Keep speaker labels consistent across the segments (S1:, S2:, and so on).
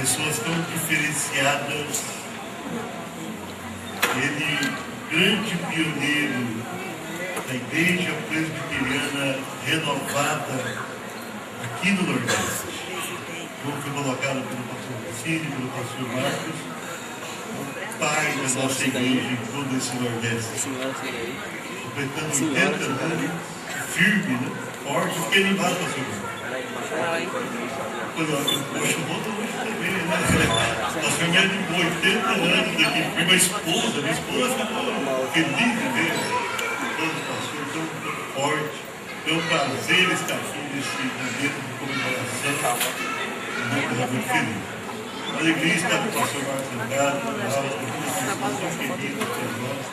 S1: pessoas tão diferenciadas. Ele, grande pioneiro da Igreja Presbiteriana Renovada aqui no Nordeste, como foi colocado pelo pastor Cecílio, pelo pastor Marcos, o pai da nossa igreja em todo esse Nordeste, completando 80 anos, firme, né? Forte, fiquei animado, pastor. Poxa, o outro hoje também, né? Nós ganhamos 80 anos aqui. Minha esposa ficou feliz de ver todo o pastor tão forte. É um prazer estar aqui nesse momento de comemoração. Muito feliz. A alegria está com o pastor Marcos Andrade, pessoas tão queridas para nós,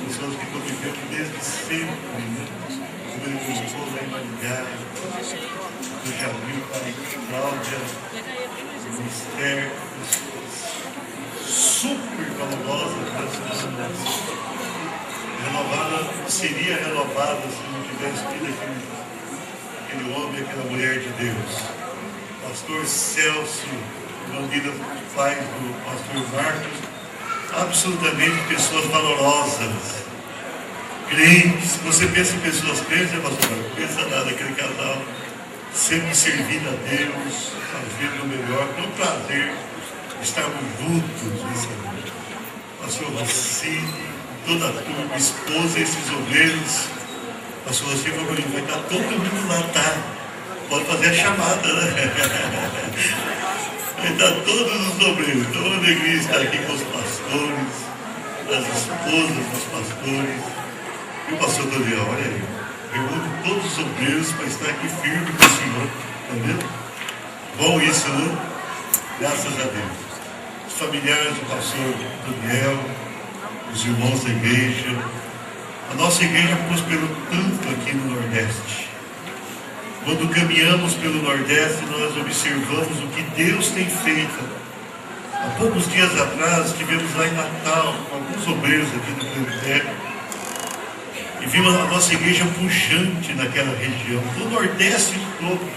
S1: pessoas que convivemos desde sempre, né? Como ele colocou lá em Maringá, o Jamil, a Cláudia, o Mister, super valorosas, renovada, seria renovada se não tivesse tido aquele homem, aquela mulher de Deus. Pastor Celso, Vandila, pai do pastor Marcos, absolutamente pessoas valorosas, crentes. Você pensa em pessoas crentes, né, pastor Marcos? Pensa nada, aquele casal sempre servindo a Deus, fazendo o melhor, com prazer estarmos juntos nessa noite. Pastor Rocine, toda a turma, esposa, esses obreiros. Pastor Rocine vai estar todo mundo lá, tá? Pode fazer a chamada, né? Vai estar todos os obreiros. Então, uma alegria estar aqui com os pastores, as esposas dos pastores. E o pastor Daniel, olha aí. Reúne todos os obreiros para estar aqui firme com o Senhor. Está vendo? Bom isso, né? Graças a Deus. Os familiares do pastor Daniel, os irmãos da igreja. A nossa igreja prosperou tanto aqui no Nordeste. Quando caminhamos pelo Nordeste, nós observamos o que Deus tem feito. Há poucos dias atrás, estivemos lá em Natal, com alguns obreiros aqui do presbitério, e vimos a nossa igreja pujante naquela região. O Nordeste todo,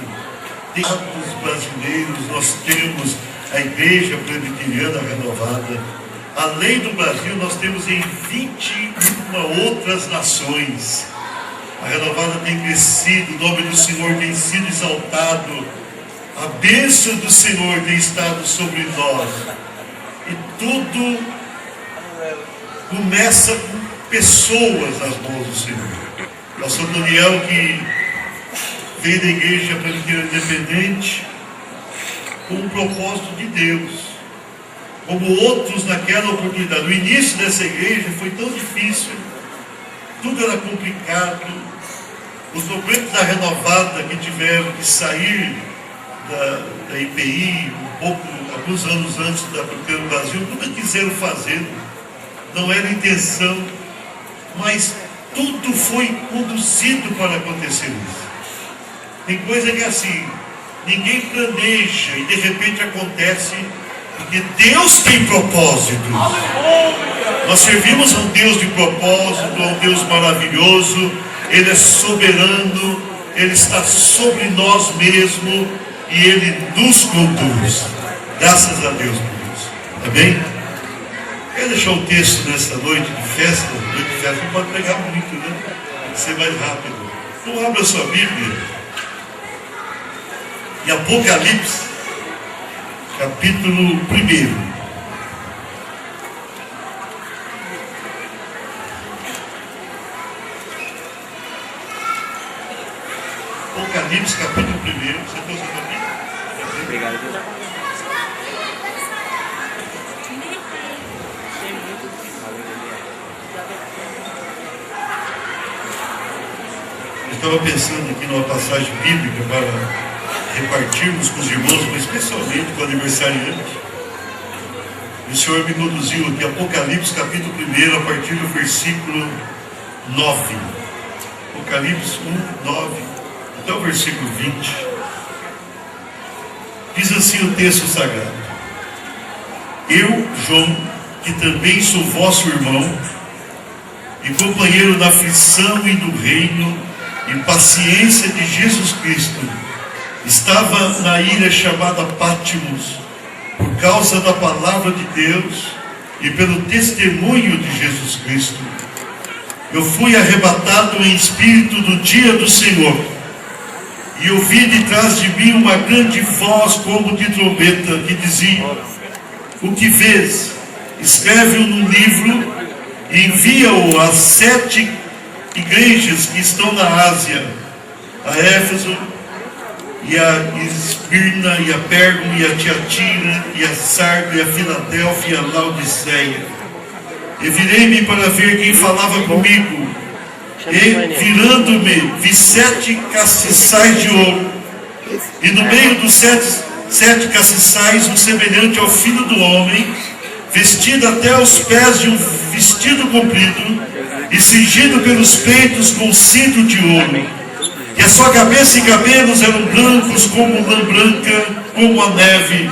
S1: tem os brasileiros, nós temos a Igreja Presbiteriana Renovada. Além do Brasil, nós temos em 21 outras nações. A Renovada tem crescido, o nome do Senhor tem sido exaltado, a bênção do Senhor tem estado sobre nós. E tudo começa com pessoas nas mãos do Senhor. O pastor Daniel, que veio da Igreja Presbiteriana Independente com o propósito de Deus, como outros naquela oportunidade. O início dessa igreja foi tão difícil, tudo era complicado. Os obreiros da Renovada que tiveram que sair da IPI alguns anos antes da Procura do Brasil, nunca quiseram fazer, não era intenção, mas tudo foi conduzido para acontecer isso. Tem coisa que é assim, ninguém planeja e de repente acontece, porque Deus tem propósito. Nós servimos a um Deus de propósito, a um Deus maravilhoso. Ele é soberano, Ele está sobre nós mesmos e Ele nos conduz. Graças a Deus por isso. Amém? Quero deixar um texto nessa noite de festa. Noite de festa não pode pegar muito, né? Tem que ser mais rápido. Então abra sua Bíblia em Apocalipse, capítulo 1. Apocalipse, capítulo 1. Você tem o seu capítulo?
S2: Obrigado.
S1: Eu estava pensando aqui numa passagem bíblica para repartirmos com os irmãos, mas especialmente com o aniversariante. O Senhor me conduziu aqui, Apocalipse, capítulo 1, a partir do versículo 9. Apocalipse 1, 9, até o versículo 20. Diz assim o texto sagrado: Eu, João, que também sou vosso irmão e companheiro na aflição e no reino e paciência de Jesus Cristo, estava na ilha chamada Pátimos por causa da palavra de Deus e pelo testemunho de Jesus Cristo. Eu fui arrebatado em espírito no dia do Senhor, e ouvi de trás de mim uma grande voz como de trombeta, que dizia: o que vês, escreve-o num livro e envia-o às 7 igrejas que estão na Ásia, a Éfeso, e a Esmirna, e a Pérgamo, e a Tiatira, e a Sardo, e a Filadélfia, e a Laodiceia. E virei-me para ver quem falava comigo, e virando-me, vi 7 castiçais de ouro, e no meio dos sete castiçais, um semelhante ao Filho do Homem, vestido até os pés de um vestido comprido, e cingido pelos peitos com cinto de ouro. E a sua cabeça e cabelos eram brancos como lã branca, como a neve,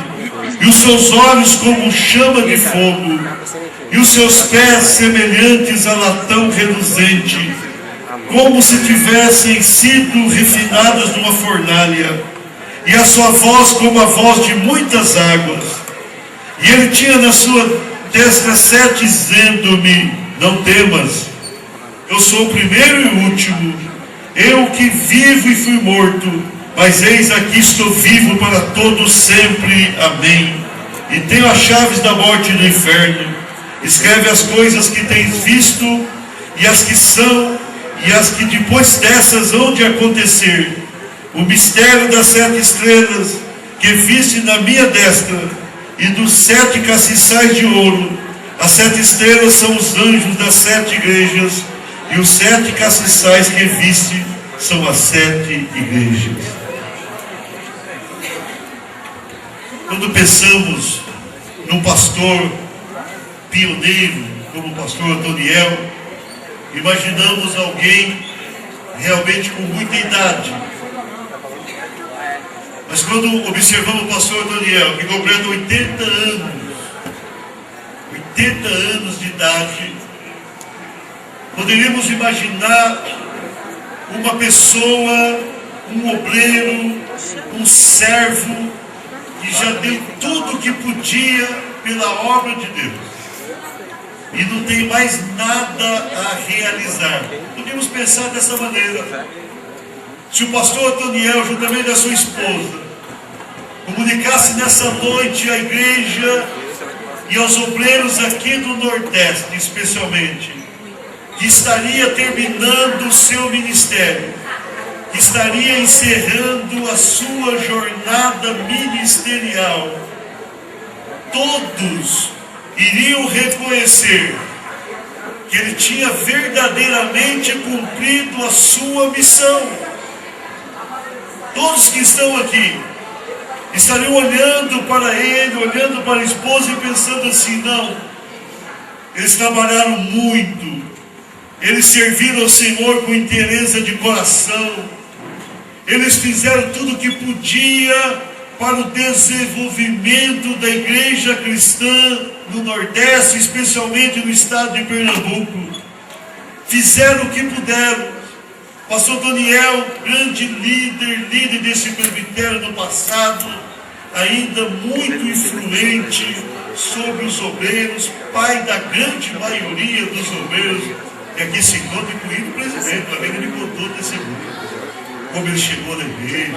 S1: e os seus olhos como chama de fogo, e os seus pés semelhantes a latão reluzente, como se tivessem sido refinadas numa fornalha, e a sua voz como a voz de muitas águas. E ele tinha na sua destra 7, dizendo-me: não temas, eu sou o primeiro e o último, eu que vivo e fui morto, mas eis aqui estou vivo para todos sempre. Amém. E tenho as chaves da morte e do inferno. Escreve as coisas que tens visto, e as que são, e as que depois dessas hão de acontecer. O mistério das 7 estrelas que viste na minha destra, e dos 7 castiçais de ouro. As 7 estrelas são os anjos das 7 igrejas, e os 7 castiçais que viste são as 7 igrejas. Quando pensamos num pastor pioneiro, como o pastor Otoniel, imaginamos alguém realmente com muita idade. Mas quando observamos o pastor Otoniel, que completa 80 anos de idade, poderíamos imaginar uma pessoa, um obreiro, um servo, que já deu tudo o que podia pela obra de Deus, e não tem mais nada a realizar. Podemos pensar dessa maneira. Se o pastor Otoniel, juntamente da sua esposa, comunicasse nessa noite à igreja e aos obreiros aqui do Nordeste, especialmente, que estaria terminando o seu ministério, que estaria encerrando a sua jornada ministerial, todos iriam reconhecer que ele tinha verdadeiramente cumprido a sua missão. Todos que estão aqui estariam olhando para ele, olhando para a esposa e pensando assim: não, eles trabalharam muito, eles serviram ao Senhor com inteireza de coração, eles fizeram tudo o que podia para o desenvolvimento da igreja cristã no Nordeste, especialmente no estado de Pernambuco. Fizeram o que puderam. Pastor Daniel, grande líder desse presbitério no passado, ainda muito influente sobre os obreiros, pai da grande maioria dos obreiros, que aqui se encontra, incluindo o presidente. Também ele contou o testemunho, como ele chegou na igreja,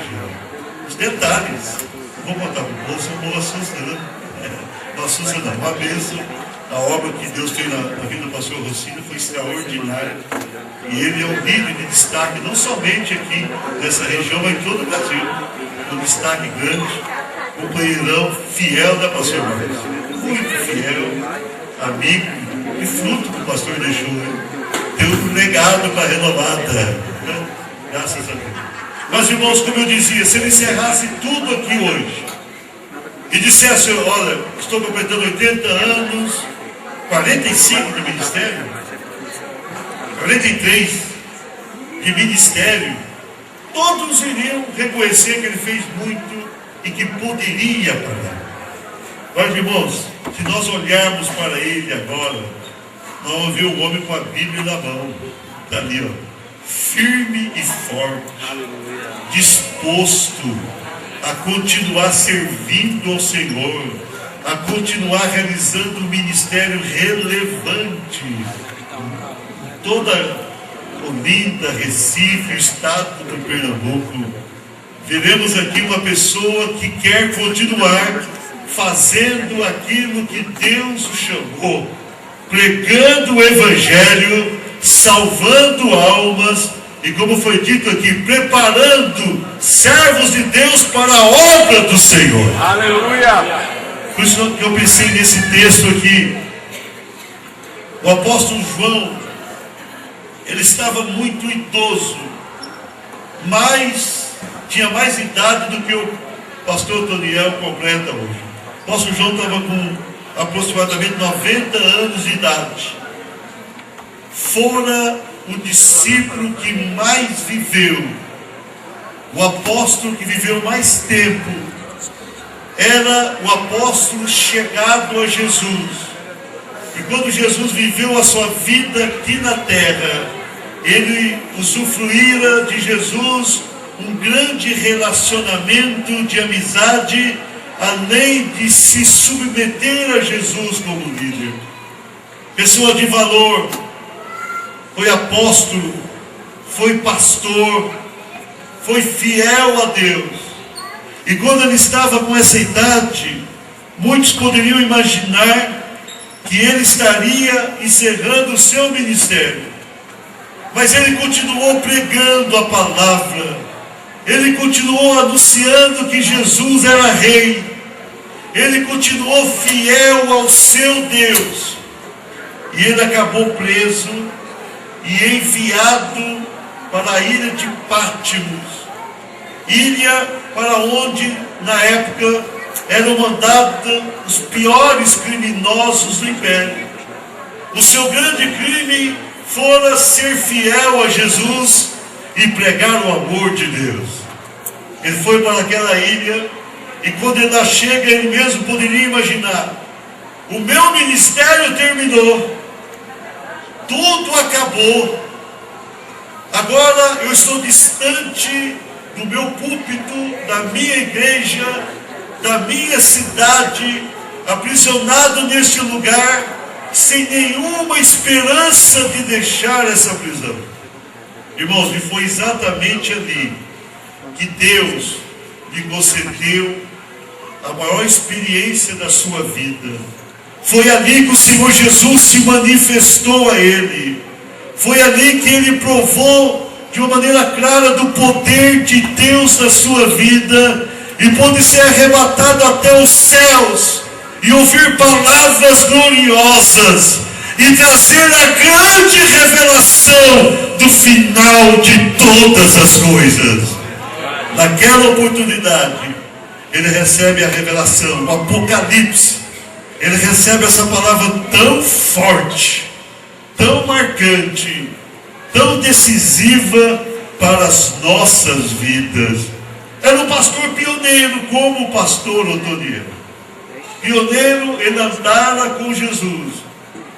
S1: os detalhes. Vou botar para o bolso, eu vou assustando. Não assusta não, uma bênção. A obra que Deus tem na vida do pastor Rossini foi extraordinária. E ele é um líder de destaque, não somente aqui nessa região, mas em todo o Brasil. Um destaque grande, companheirão fiel da pastor Marcos. Muito fiel, amigo e fruto que o pastor deixou. Deu um legado para a renovada. Graças a Deus. Mas, irmãos, como eu dizia, se ele encerrasse tudo aqui hoje e dissesse: olha, estou completando 80 anos, 45 de ministério, 43 de ministério, todos iriam reconhecer que ele fez muito e que poderia parar. Mas, irmãos, se nós olharmos para ele agora, nós vamos ver um homem com a Bíblia na mão, está ali, ó, firme e forte, disposto a continuar servindo ao Senhor, a continuar realizando um ministério relevante em toda Olinda, Recife, o estado do Pernambuco. Veremos aqui uma pessoa que quer continuar fazendo aquilo que Deus o chamou, pregando o Evangelho, salvando almas e, como foi dito aqui, preparando servos de Deus para a obra do Senhor.
S2: Aleluia!
S1: Por isso que eu pensei nesse texto aqui. O apóstolo João, ele estava muito idoso, mas tinha mais idade do que o pastor Toniel completa hoje. O apóstolo João estava com aproximadamente 90 anos de idade. Fora o discípulo que mais viveu, o apóstolo que viveu mais tempo, era o apóstolo chegado a Jesus. E quando Jesus viveu a sua vida aqui na terra, ele usufruíra de Jesus um grande relacionamento de amizade, além de se submeter a Jesus como líder. Pessoa de valor, foi apóstolo, foi pastor, foi fiel a Deus. E quando ele estava com essa idade, muitos poderiam imaginar que ele estaria encerrando o seu ministério. Mas ele continuou pregando a palavra, ele continuou anunciando que Jesus era rei, ele continuou fiel ao seu Deus, e ele acabou preso e enviado para a ilha de Pátimos, ilha para onde na época eram mandados os piores criminosos do império. O seu grande crime fora ser fiel a Jesus e pregar o amor de Deus. Ele foi para aquela ilha, e quando ele lá chega, ele mesmo poderia imaginar: o meu ministério terminou, tudo acabou, agora eu estou distante do meu púlpito, da minha igreja, da minha cidade, aprisionado neste lugar, sem nenhuma esperança de deixar essa prisão. Irmãos, e foi exatamente ali que Deus lhe concedeu a maior experiência da sua vida. Foi ali que o Senhor Jesus se manifestou a ele. Foi ali que ele provou de uma maneira clara do poder de Deus na sua vida, e pôde ser arrebatado até os céus e ouvir palavras gloriosas e trazer a grande revelação do final de todas as coisas. Naquela oportunidade, ele recebe a revelação, o Apocalipse. Ele recebe essa palavra tão forte, tão marcante, tão decisiva para as nossas vidas. Era um pastor pioneiro, como o pastor Otoniel. Pioneiro, ele andara com Jesus.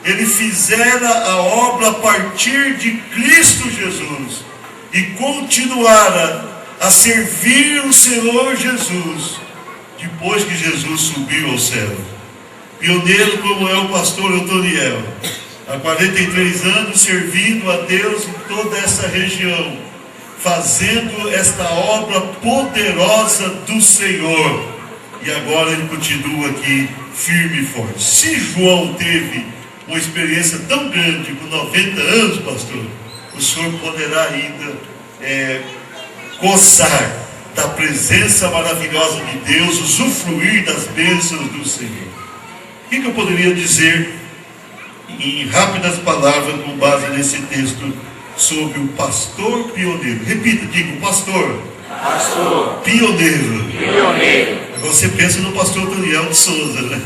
S1: Ele fizera a obra a partir de Cristo Jesus e continuara a servir o Senhor Jesus depois que Jesus subiu ao céu. Pioneiro como é o pastor Otoniel, há 43 anos servindo a Deus em toda essa região, fazendo esta obra poderosa do Senhor. E agora ele continua aqui firme e forte. Se João teve uma experiência tão grande com 90 anos, pastor, o senhor poderá ainda gozar da presença maravilhosa de Deus, usufruir das bênçãos do Senhor. O que eu poderia dizer em rápidas palavras com base nesse texto sobre o pastor pioneiro? Repita, diga: o pastor pioneiro. Agora você pensa no pastor Daniel de Souza, né?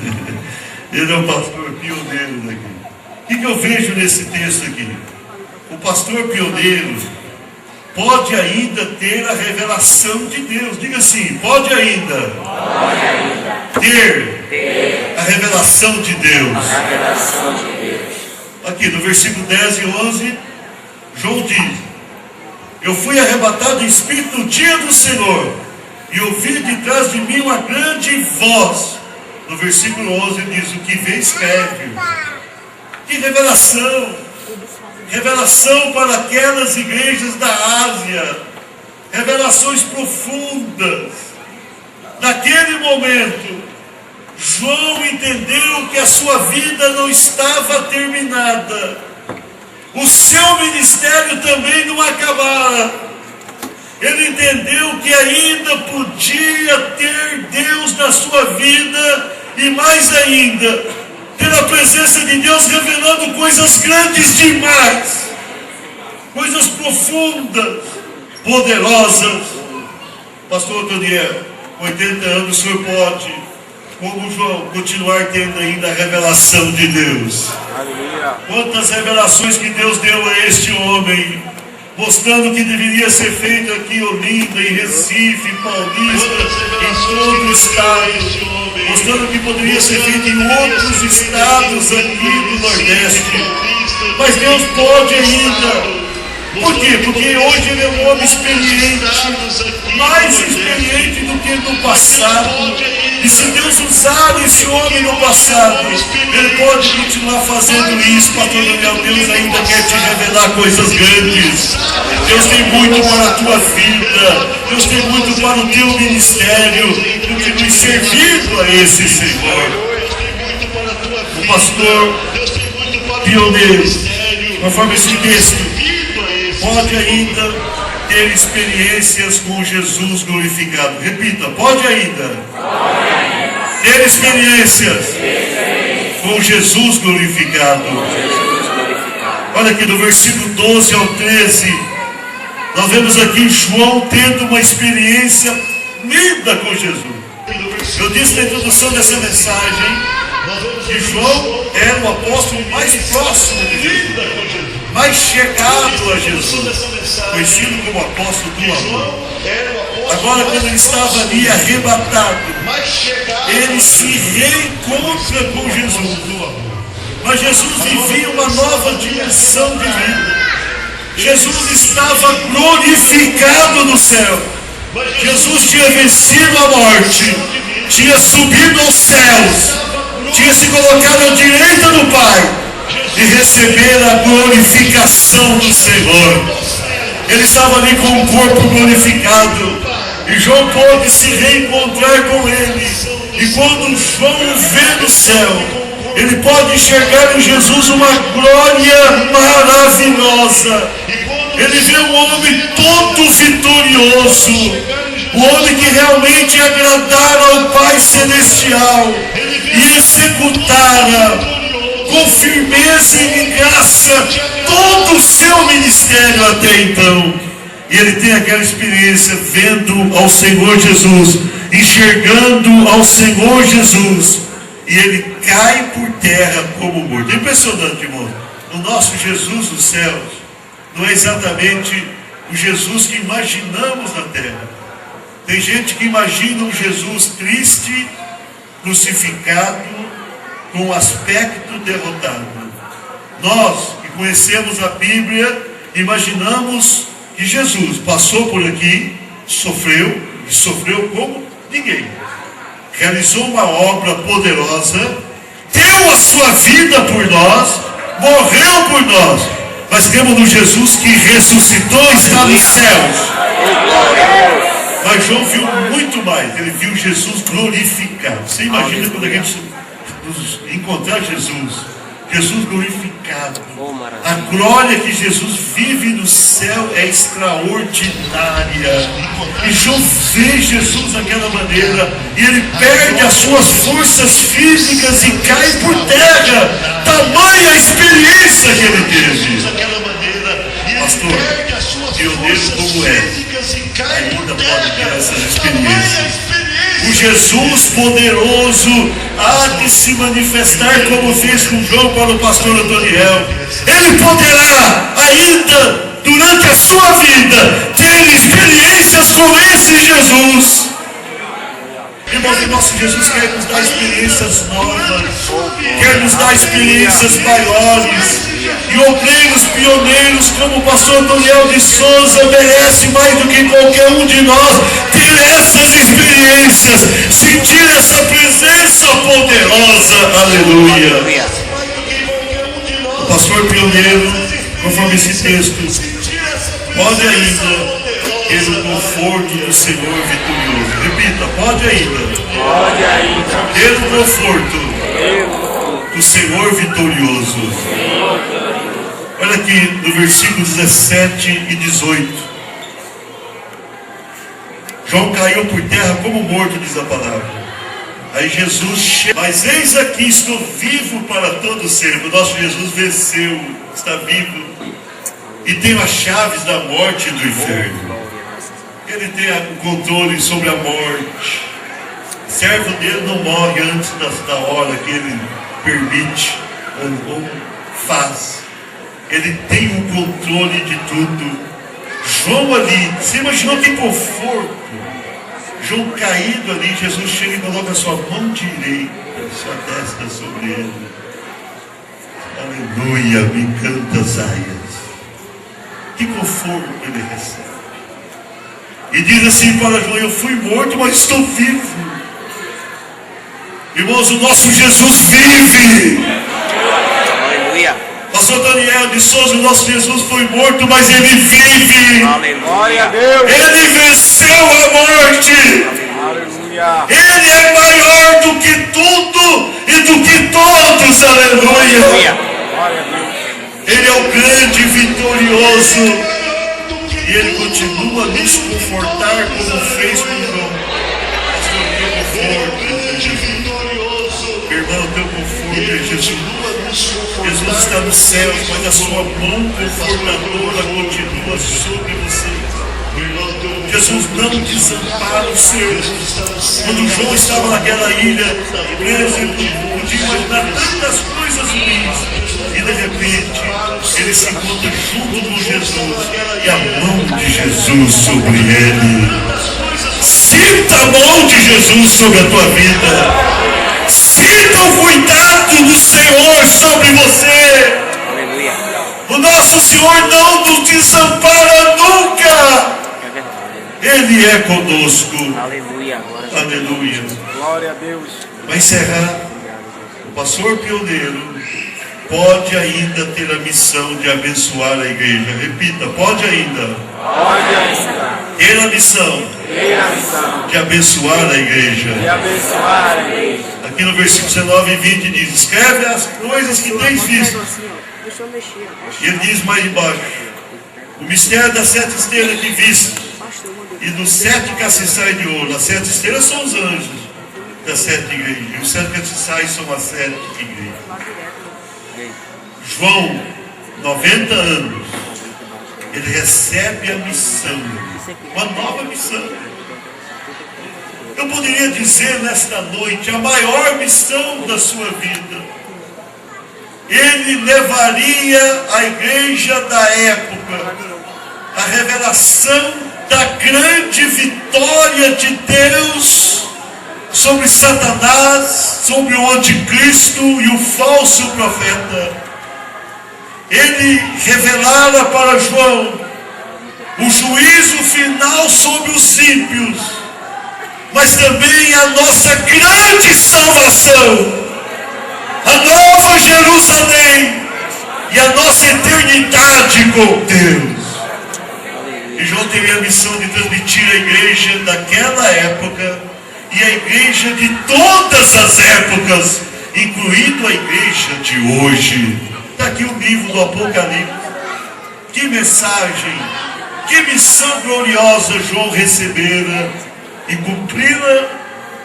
S1: Ele é o pastor pioneiro daqui. O que eu vejo nesse texto aqui? O pastor pioneiro pode ainda ter a revelação de Deus. Diga assim: pode ainda ter a revelação de Deus. Aqui no versículo 10 e 11, João diz: eu fui arrebatado em espírito no dia do Senhor, e ouvi de trás de mim uma grande voz, No versículo 11 diz: o que vê escreve. Que revelação! Revelação para aquelas igrejas da Ásia. Revelações profundas. Naquele momento, João entendeu que a sua vida não estava terminada. O seu ministério também não acabara. Ele entendeu que ainda podia ter Deus na sua vida e mais ainda, ter a presença de Deus revelando coisas grandes demais, coisas profundas, poderosas. Pastor Daniel, 80 anos o senhor pode, como João, continuar tendo ainda a revelação de Deus.
S2: Aleluia.
S1: Quantas revelações que Deus deu a este homem, mostrando que deveria ser feito aqui em Olinda, em Recife, Paulista, em todo o estado, mostrando que poderia ser feito em outros estados aqui do Nordeste. Mas Deus pode ainda. Por quê? Porque hoje ele é um homem experiente, mais experiente do que no passado. E se Deus usar esse homem no passado, ele pode continuar fazendo isso, pastor Daniel. Deus ainda quer te revelar coisas grandes. Deus tem muito para a tua vida. Deus tem muito para o teu ministério. Continue servindo a esse Senhor. O pastor pioneiro, conforme esse texto, pode ainda ter experiências com Jesus glorificado. Repita, pode ainda ter experiências com Jesus glorificado. Olha aqui do versículo 12 ao 13, nós vemos aqui João tendo uma experiência linda com Jesus. Eu disse na introdução dessa mensagem que João era o apóstolo mais próximo de Jesus, mais chegado a Jesus, conhecido como apóstolo do amor. Agora, quando ele estava ali arrebatado, ele se reencontra com Jesus. Mas Jesus vivia uma nova dimensão de vida. Jesus estava glorificado no céu. Jesus tinha vencido a morte, tinha subido aos céus, tinha se colocado à direita do Pai e receber a glorificação do Senhor. Ele estava ali com o corpo glorificado e João pôde se reencontrar com ele. E quando João o vê no céu, ele pode enxergar em Jesus uma glória maravilhosa. Ele vê um homem todo vitorioso, o homem que realmente agradara ao Pai Celestial e executara com firmeza e graça todo o seu ministério até então. E ele tem aquela experiência vendo ao Senhor Jesus, enxergando ao Senhor Jesus, e ele cai por terra como morto. É impressionante, irmão. O nosso Jesus dos céus não é exatamente o Jesus que imaginamos na terra. Tem gente que imagina um Jesus triste, crucificado, com um aspecto derrotado. Nós que conhecemos a Bíblia, imaginamos que Jesus passou por aqui, sofreu, e sofreu como ninguém. Realizou uma obra poderosa, deu a sua vida por nós, morreu por nós, mas cremos no Jesus que ressuscitou e está nos céus. Mas João viu muito mais, ele viu Jesus glorificado. Você imagina quando a gente encontrar Jesus glorificado. A glória que Jesus vive no céu é extraordinária. E João vê Jesus daquela maneira, e ele perde as suas forças físicas e cai por terra. Tamanha a experiência que ele teve. Pastor, pioneiro como é, ainda pode ter essas experiências. O Jesus poderoso há de se manifestar, como fez com João para o pastor Daniel. Ele poderá ainda, durante a sua vida, ter experiências com esse Jesus. Irmão, que nosso Jesus quer nos dar experiências novas, quer nos dar experiências maiores. E obreiros pioneiros como o pastor Daniel de Souza merece mais do que qualquer um de nós ter essas experiências, sentir essa presença poderosa. Aleluia. O pastor pioneiro, conforme esse texto, pode ainda ter o conforto do Senhor vitorioso. Repita, pode ainda ter o conforto do Senhor vitorioso. Olha aqui no versículo 17 e 18. João caiu por terra como morto, diz a palavra. Aí Jesus chega, mas eis aqui, estou vivo para todo sempre. O nosso Jesus venceu, está vivo e tem as chaves da morte e do inferno. Ele tem o controle sobre a morte. O servo dele não morre antes da hora que ele permite ou faz. Ele tem o controle de tudo. João ali, você imaginou que conforto? João caído ali, Jesus chega e coloca a sua mão direita, sua testa sobre ele. Aleluia, me canta Zaias. Que conforto ele recebe. E diz assim para João: eu fui morto, mas estou vivo. Irmãos, o nosso Jesus vive.
S2: Aleluia.
S1: Pastor Daniel de Souza, o nosso Jesus foi morto, mas ele vive.
S2: Aleluia a Deus.
S1: Ele venceu a morte.
S2: Aleluia.
S1: Ele é maior do que tudo e do que todos. Aleluia.
S2: Glória a Deus.
S1: Ele é o grande vitorioso. E ele continua a nos confortar como fez com João. Pastor, teu conforto é Jesus. Meu irmão, teu conforto é Jesus. Jesus está nos céus, mas a sua mão confortadora continua sobre você. Jesus não desampara os seus. Quando João estava naquela ilha, preso, ele podia imaginar tantas coisas ruins. E de repente, ele se encontra junto com Jesus. E a mão de Jesus sobre ele. Sinta a mão de Jesus sobre a tua vida. Sinta o cuidado do Senhor sobre você.
S2: Aleluia.
S1: O nosso Senhor não nos desampara nunca. Ele é conosco.
S2: Aleluia.
S1: Aleluia.
S2: Glória a Deus.
S1: Para encerrar, o pastor pioneiro pode ainda ter a missão de abençoar a igreja. Repita, pode ainda.
S2: Pode ainda.
S1: Ter a missão
S2: Ter a missão
S1: de abençoar a igreja.
S2: de abençoar a igreja.
S1: Aqui no versículo 19 e 20 diz: escreve as coisas que tens visto. E ele diz mais embaixo: o mistério das 7 estrelas que viste, e dos 7 castiçais de ouro. As 7 estrelas são os anjos das 7 igrejas, e os 7 castiçais são as 7 igrejas. João, 90 anos, ele recebe a missão, uma nova missão. Eu poderia dizer nesta noite, a maior missão da sua vida. Ele levaria a igreja da época a revelação da grande vitória de Deus sobre Satanás, sobre o anticristo e o falso profeta. Ele revelara para João o juízo final sobre os ímpios, mas também a nossa grande salvação, a nova Jerusalém e a nossa eternidade com Deus. E João teve a missão de transmitir a igreja daquela época e a igreja de todas as épocas, incluindo a igreja de hoje. Está aqui o livro do Apocalipse. Que mensagem, que missão gloriosa João recebera e cumpri-la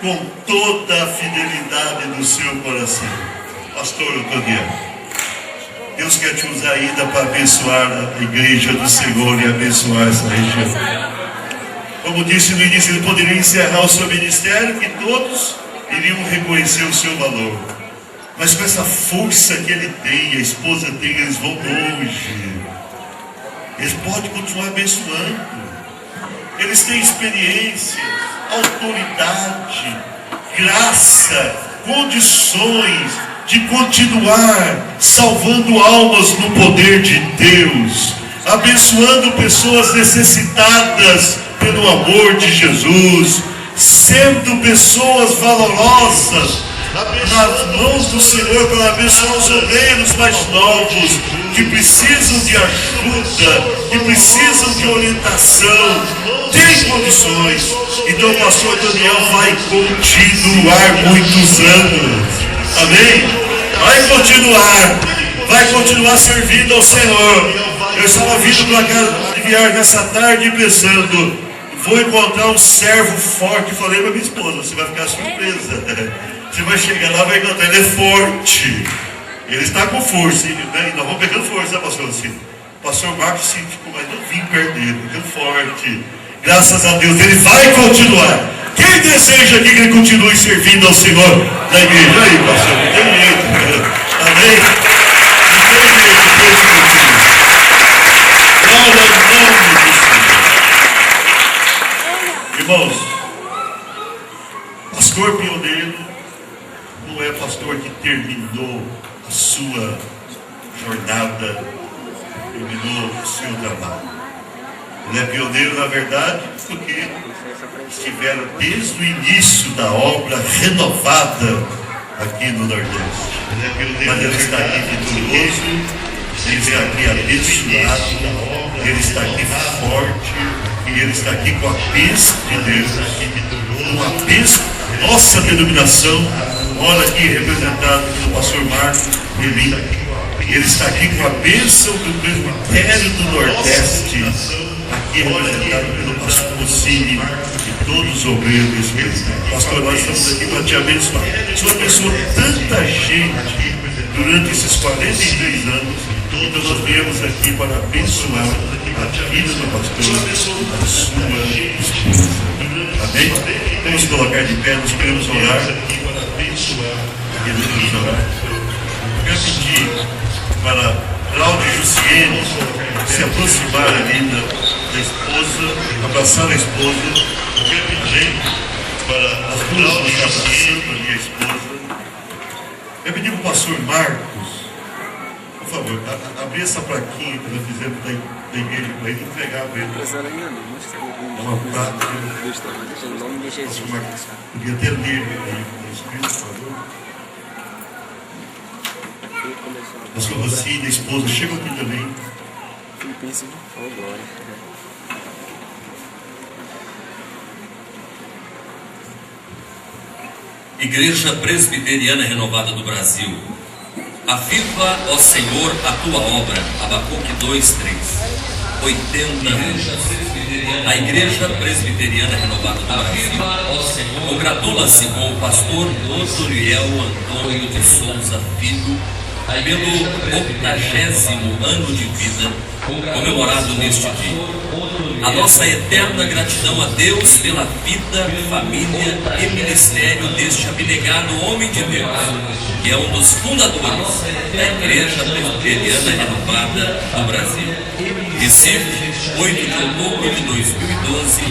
S1: com toda a fidelidade do seu coração. Pastor Daniel, Deus quer te usar ainda para abençoar a igreja do Senhor e abençoar essa região. Como disse no início, ele poderia encerrar o seu ministério e todos iriam reconhecer o seu valor. Mas com essa força que ele tem, a esposa tem, eles vão longe. Eles podem continuar abençoando. Eles têm experiência. autoridade, graça, condições de continuar salvando almas no poder de Deus, abençoando pessoas necessitadas pelo amor de Jesus, sendo pessoas valorosas nas mãos do Senhor para abençoar os obreiros mais novos que precisam de ajuda, que precisam de orientação, tem condições. Então o pastor Daniel vai continuar muitos anos, amém? Vai continuar servindo ao Senhor. Eu estava vindo para cá de viagem nessa tarde pensando, vou encontrar um servo forte. Falei para minha esposa, você vai ficar surpresa. Você vai chegar lá, vai encontrar, ele é forte. Ele está com força, né? E nós vamos pegando força, né, pastor? Assim, o pastor Marcos se ficou mais novinho perto dele, ficando forte. Graças a Deus, ele vai continuar. Quem deseja aqui que ele continue servindo ao Senhor na igreja? Aí, pastor, não tem jeito. Amém? Não tem jeito, Deus continua. Glória ao nome do Senhor. Irmãos, pastor pioneiro não é pastor que terminou a sua jornada, terminou o seu trabalho. Ele é pioneiro, na verdade, porque estiveram desde o início da obra renovada aqui no Nordeste. Mas ele está aqui vitorioso, ele está aqui abençoado, ele está aqui forte, e ele está aqui com a bênção de Deus, com a bênção, nossa denominação, ora aqui representado pelo pastor Marcos Relim. Ele está aqui com a bênção do presbitério do Nordeste, aqui representado pelo pastor Rossini e todos os obreiros desse presbitério. Pastor, nós estamos aqui para te abençoar. O Senhor abençoou tanta gente durante esses 43 anos, então nós viemos aqui para abençoar a vida do pastor, a sua esposa. Amém? Vamos colocar de pé, nós queremos orar. Queremos orar. Eu quero pedir para Cláudio e Jussiene se aproximar ali da esposa, abraçar a esposa. Eu quero pedir para as duas nos abraçando ali a esposa. Eu pedi para o pastor Marcos, por favor, abrir essa plaquinha que nós fizemos da igreja para ele entregar para ele. Uma placa. Pastor Marcos, podia até ler aí o Espírito, por favor. Pastor Rossini, a esposa, chega aqui também.
S3: Igreja Presbiteriana Renovada do Brasil, aviva, ó Senhor, a tua obra. Abacuque 2:3. 80 anos. A Igreja Presbiteriana Renovada do Brasil congratula-se com o pastor Doriel Antônio de Souza Filho pelo 80º ano de vida comemorado neste dia. A nossa eterna gratidão a Deus pela vida, família e ministério deste abnegado homem de Deus, que é um dos fundadores da Igreja Presbiteriana Renovada do Brasil. Recife, 8 de outubro de 2012,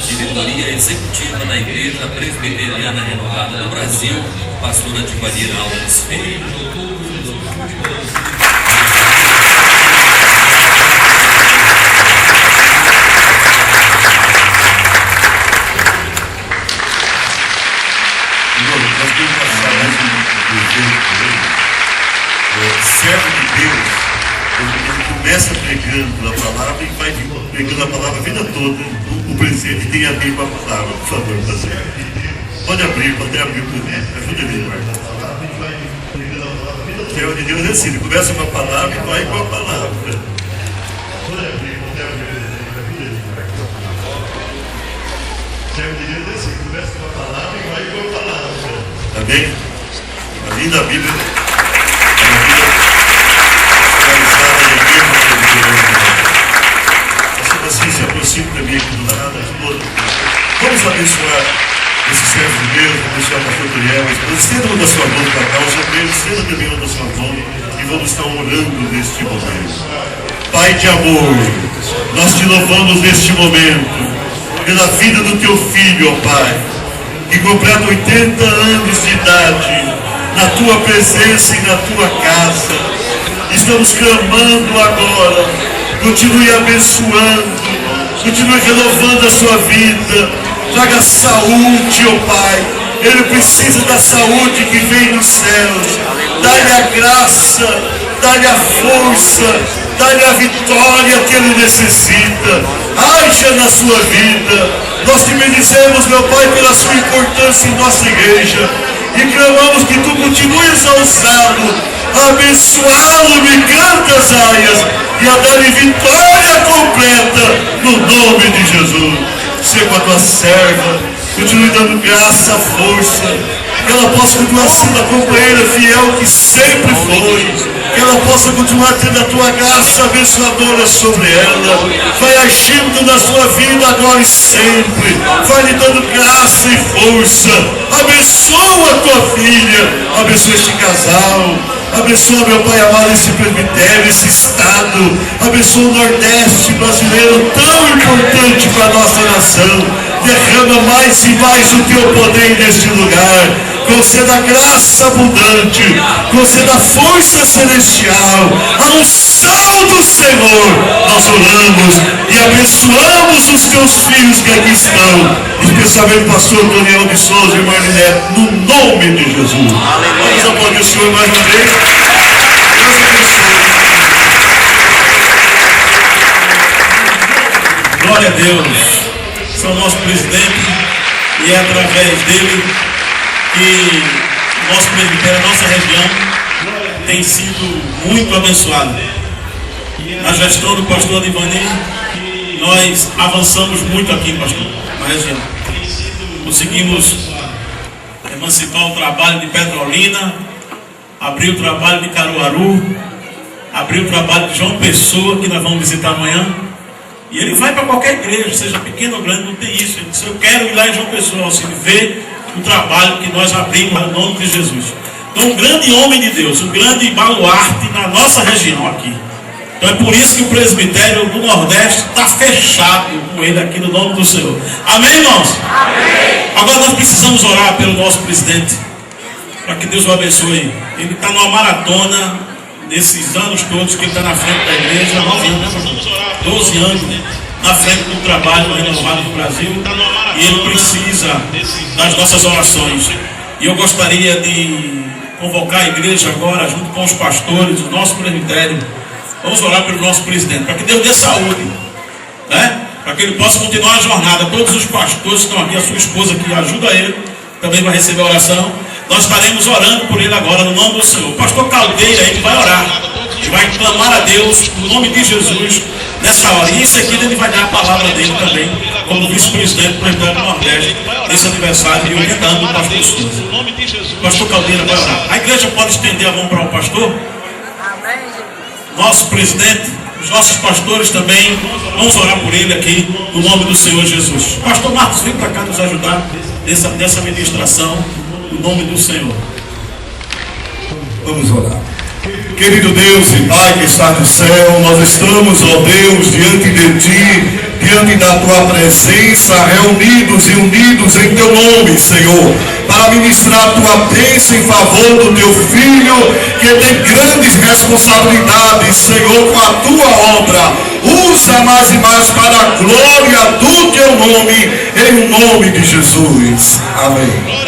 S3: diretoria executiva da Igreja Presbiteriana Renovada do Brasil, pastora Divanir Alves Ferreira.
S1: Servo de Deus, ele começa pregando a palavra e vai pregando a palavra a vida toda. O presente tem a ver com a palavra, por favor, pastor. Pode abrir por mim, ajuda ele, Marcos. O servo de Deus é assim, ele começa com a palavra e vai com a palavra. Pode abrir, ajuda ele, Marcos. O servo de Deus é assim, começa com a palavra e vai com a palavra. Tá bem? A linda Bíblia. Assim, se aproxima também aqui do lado. Vamos abençoar esse servo de Deus, abençoar o pastor Doriel. Estenda uma da sua mão para cá, os obreiros, estenda também uma da sua mão e vamos estar orando neste momento. Pai de amor, nós te louvamos neste momento. pela vida do teu filho, ó Pai, que completa 80 anos de idade, na tua presença e na tua casa. Estamos clamando agora, continue abençoando, continue renovando a sua vida, traga saúde, ó Pai. Ele precisa da saúde que vem dos céus. Dá-lhe a graça, dá-lhe a força, dá-lhe a vitória que ele necessita. Haja na sua vida. Nós te bendizemos, meu Pai, pela sua importância em nossa igreja. E clamamos que tu continues a usá-lo, a abençoá-lo, micando as aias e a dar-lhe vitória completa no nome de Jesus. Seja com a tua serva, continue dando graça, força, que ela possa continuar sendo a companheira fiel que sempre foi, que ela possa continuar tendo a tua graça abençoadora sobre ela. Vai agindo na sua vida agora e sempre, vai lhe dando graça e força. Abençoa a tua filha, abençoa este casal, abençoa, meu Pai amado, esse presbitério, esse estado, abençoa o Nordeste brasileiro, tão importante para a nossa nação. Derrama mais e mais o teu poder neste lugar. Conceda graça abundante, conceda força celestial, a unção do Senhor. Nós oramos e abençoamos os teus filhos que aqui estão, especialmente o pastor Daniel de Souza e irmã Neto, no nome de Jesus. Vamos aplaudir o Senhor mais uma vez. Deus abençoe.
S4: Glória a Deus. São o nosso presidente e é através dele que o nosso presbitério, a nossa região, tem sido muito abençoado. Na gestão do pastor Adivani, nós avançamos muito aqui, pastor, na região. Conseguimos emancipar o trabalho de Petrolina, abrir o trabalho de Caruaru, abrir o trabalho de João Pessoa, que nós vamos visitar amanhã. E ele vai para qualquer igreja, seja pequena ou grande, não tem isso. Ele disse, eu quero ir lá em João Pessoa, se ver o trabalho que nós abrimos no nome de Jesus. Então, um grande homem de Deus, um grande baluarte na nossa região aqui. Então é por isso que o presbitério do Nordeste está fechado com ele aqui no nome do Senhor. Amém, irmãos? Amém. Agora nós precisamos orar pelo nosso presidente, para que Deus o abençoe. Ele está numa maratona, nesses anos todos que ele está na frente da igreja, 9 anos, 12 anos na frente do trabalho renovado do Brasil, e ele precisa das nossas orações. E eu gostaria de convocar a igreja agora, junto com os pastores, o nosso presbitério. Vamos orar pelo nosso presidente, para que Deus dê saúde, né? Para que ele possa continuar a jornada. Todos os pastores que estão aqui, a sua esposa que ajuda ele, também vai receber a oração. Nós estaremos orando por ele agora, no nome do Senhor. O pastor Caldeira, ele vai orar, ele vai clamar a Deus, no nome de Jesus, nessa hora. E em seguida ele vai dar a palavra dele também, como vice-presidente do Presbitério do Nordeste, nesse aniversário de 80 anos do pastor Souza. O pastor Caldeira vai orar. A igreja pode estender a mão para o pastor? Nosso presidente, os nossos pastores também, vamos orar por ele aqui, no nome do Senhor Jesus. Pastor Marcos, vem para cá nos ajudar nessa ministração, no nome do Senhor.
S1: Vamos orar. Querido Deus e Pai que está no céu, nós estamos, ó Deus, diante de Ti, diante da Tua presença, reunidos e unidos em Teu nome, Senhor, para ministrar a Tua bênção em favor do Teu Filho, que tem grandes responsabilidades, Senhor, com a Tua obra. Usa mais e mais para a glória do Teu nome, em nome de Jesus. Amém.